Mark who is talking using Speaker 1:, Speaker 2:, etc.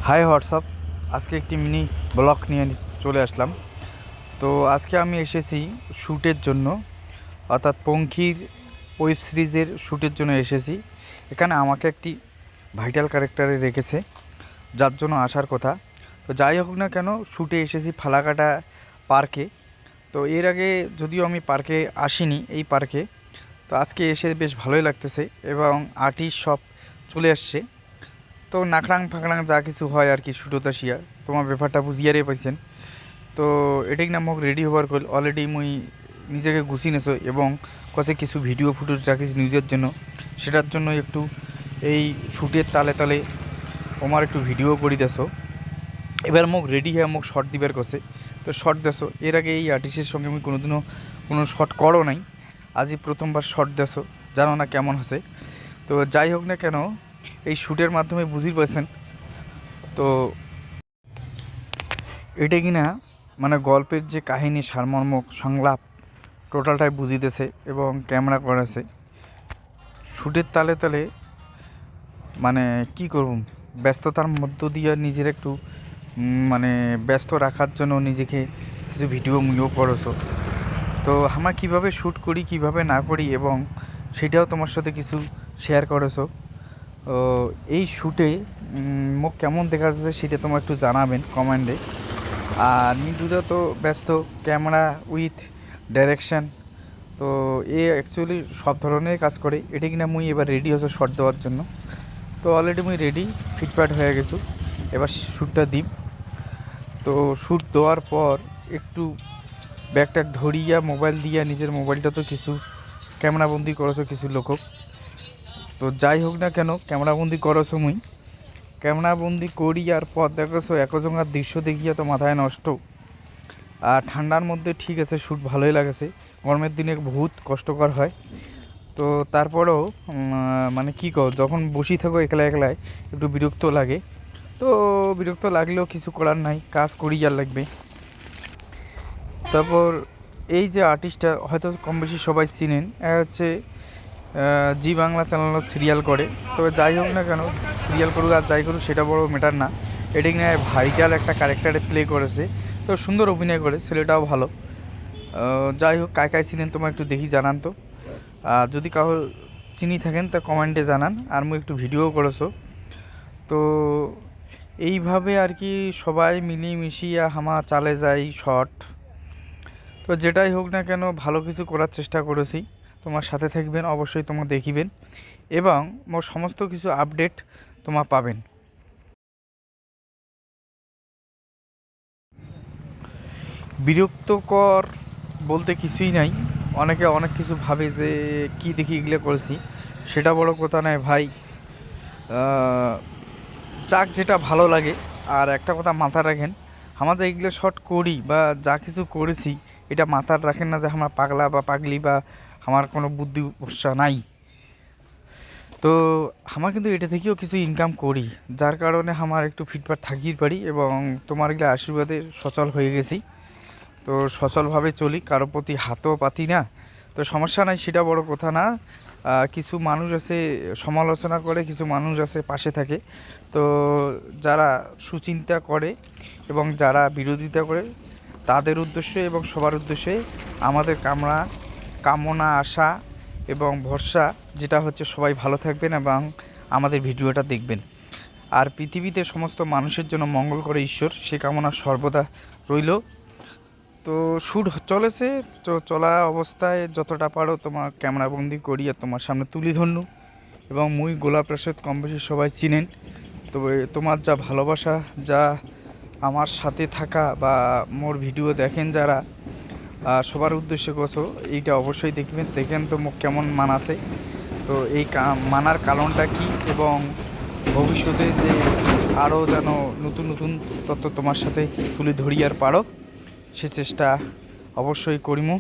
Speaker 1: High WhatsApp. আজকে একটি mini blog নিয়ে চলে আসলাম। তো আজকে আমি এসেছি শ্যুটের জন্য, অর্থাৎ পঙ্খির ওয়েব সিরিজের শ্যুটের জন্য এসেছি। এখানে আমাকে একটি ভাইটাল ক্যারেক্টারে রেখেছে, যার জন্য আসার কথা। তো যাই হোক না কেন, শ্যুটে এসেছি ফালাকাটা পার্কে। তো এর আগে যদিও আমি পার্কে আসিনি, এই পার্কে তো আজকে এসে বেশ ভালোই লাগতেছে এবং আর্টিস্ট সব চলে আসছে। তো নাখরাং ফাঁকড়াং যা কিছু হয় আর কি শ্যুটত আসিয়া তোমার ব্যাপারটা বুঝিয়ারে পাইছেন। তো এটাই না মোক রেডি হবার কল অলরেডি মুই নিজেকে গুছি নেছো এবং কছে কিছু ভিডিও ফুটেজ রাখিস নিউজের জন্য, সেটার জন্য একটু এই শ্যুটের তালে তালে তোমার একটু ভিডিও করি দেছো। এবার মোক রেডি হয়ে মোক শর্ট দিবার কছে, তো শর্ট দেছো। এর আগে এই আর্টিস্টের সঙ্গে আমি কোনোদিনও কোনো শর্ট করো নাই, আজই প্রথমবার শর্ট দেছো, জানো না কেমন হচ্ছে। তো যাই হোক না কেন, এই শ্যুটের মাধ্যমে বুঝি পাইছেন। তো এটা কিনা মানে গল্পের যে কাহিনী সারমর্ম সংলাপ টোটালটাই বুঝিতেছে এবং ক্যামেরা করেছে শ্যুটের তালে তালে। মানে কি করব, ব্যস্ততার মধ্য দিয়ে নিজের একটু মানে ব্যস্ত রাখার জন্য নিজেকে কিছু ভিডিও মুইও করেছো। তো আমরা কীভাবে শ্যুট করি কীভাবে না করি এবং সেটাও তোমার সাথে কিছু শেয়ার করেছো। তো এই শ্যুটে মোক কেমন দেখা যাচ্ছে সেটা তোমার একটু জানাবেন কমেন্টে। আর মিন্টুদা তো ব্যস্ত ক্যামেরা উইথ ডাইরেকশান, তো এ অ্যাকচুয়ালি সব ধরনের কাজ করে। এটা কিনা মুই এবার রেডি হচ্ছে শর্ট দেওয়ার জন্য। তো অলরেডি মুই রেডি ফিটফাট হয়ে গেছো, এবার শ্যুটটা দিই। তো শ্যুট দেওয়ার পর একটু ব্যাগটা ধরিয়া মোবাইল দিয়া নিজের মোবাইলটা তো কিছু ক্যামেরাবন্দি করেছো কিছু লোকক। তো যাই হোক না কেন, ক্যামেরাবন্দি করেছো মুই ক্যামেরাবন্দি করি আর পর দেখেছো একজঙ্গার দৃশ্য দেখিয়া তো মাথায় নষ্ট। আর ঠান্ডার মধ্যে ঠিক আছে শ্যুট ভালোই লাগেছে, গরমের দিনে বহুত কষ্টকর হয়। তো তারপরেও মানে কী কর, যখন বসি থাকো একলা একলায় একটু বিরক্ত লাগে। তো বিরক্ত লাগলেও কিছু করার নাই, কাজ করি আর লাগবে। তারপর এই যে আর্টিস্টটা হয়তো কম বেশি সবাই চিনেন, হচ্ছে জি বাংলা চ্যানেল সিরিয়াল করে। তবে যাই হোক না কেন, সিরিয়াল করুক আর যাই করুক সেটা বড় ম্যাটার না। এটা নিয়ে ভাইটাল একটা ক্যারেক্টারে প্লে করেছে, তো সুন্দর অভিনয় করে, ছেলেটাও ভালো। যাই হোক, কায় কায় চিনেন তোমার একটু দেখি জানান তো। আর যদি কাউ চিনি থাকেন তা কমেন্টে জানান। আর মুই একটু ভিডিও করেছো। তো এইভাবে আর কি সবাই মিলিয়ে হামা চালে যাই শর্ট। তো যেটাই হোক না কেন ভালো কিছু করার চেষ্টা করেছি। তোমার সাথে থাকবেন, অবশ্যই তোমার দেখিবেন এবং মোর সমস্ত কিছু আপডেট তোমার পাবেন। বিরক্তকর বলতে কিছুই নাই। অনেকে অনেক কিছু ভাবে যে কি দেখি এগুলো করেছি, সেটা বড় কথা নয় ভাই। যাক যেটা ভালো লাগে। আর একটা কথা মাথায় রাখেন, আমাদের এগুলো শর্ট করি বা যা কিছু করেছি এটা মাথায় রাখেন না যে আমরা পাগলা বা পাগলি বা আমার কোনো বুদ্ধি ভরসা নাই। তো আমার কিন্তু এটা থেকেও কিছু ইনকাম করি, যার কারণে আমার একটু ফিটফাট থাকির পারি এবং তোমার এগুলো আশীর্বাদে সচল হয়ে গেছি। তো সচলভাবে চলি, কারো প্রতি হাতও পাতি না। তো সমস্যা নাই, সেটা বড় কথা না। কিছু মানুষ আছে সমালোচনা করে, কিছু মানুষ আছে পাশে থাকে। তো যারা সুচিন্তা করে এবং যারা বিরোধিতা করে তাদের উদ্দেশ্যে এবং সবার উদ্দেশ্যে আমাদের কামনা আশা এবং ভরসা যেটা হচ্ছে সবাই ভালো থাকবেন এবং আমাদের ভিডিওটা দেখবেন। আর পৃথিবীতে সমস্ত মানুষের জন্য মঙ্গল করে ঈশ্বর, সে কামনা সর্বদা রইল। তো শ্যুট চলেছে, তো চলা অবস্থায় যতটা পারো তোমার ক্যামেরাবন্দি করিয়া তোমার সামনে তুলি ধরনু। এবং মুই গোলাপ প্রসাদ কম বেশি সবাই চিনেন। তবে তোমার যা ভালোবাসা, যা আমার সাথে থাকা বা মোর ভিডিও দেখেন যারা, সবার উদ্দেশ্যে করছো, এইটা অবশ্যই দেখেন তো মুখ কেমন মানাছে। তো এই মানার কারণটা কি এবং ভবিষ্যতে যে আরও যেন নতুন নতুন তথ্য তোমার সাথে তুলে ধরিয়ার পারো সে চেষ্টা অবশ্যই করিমু।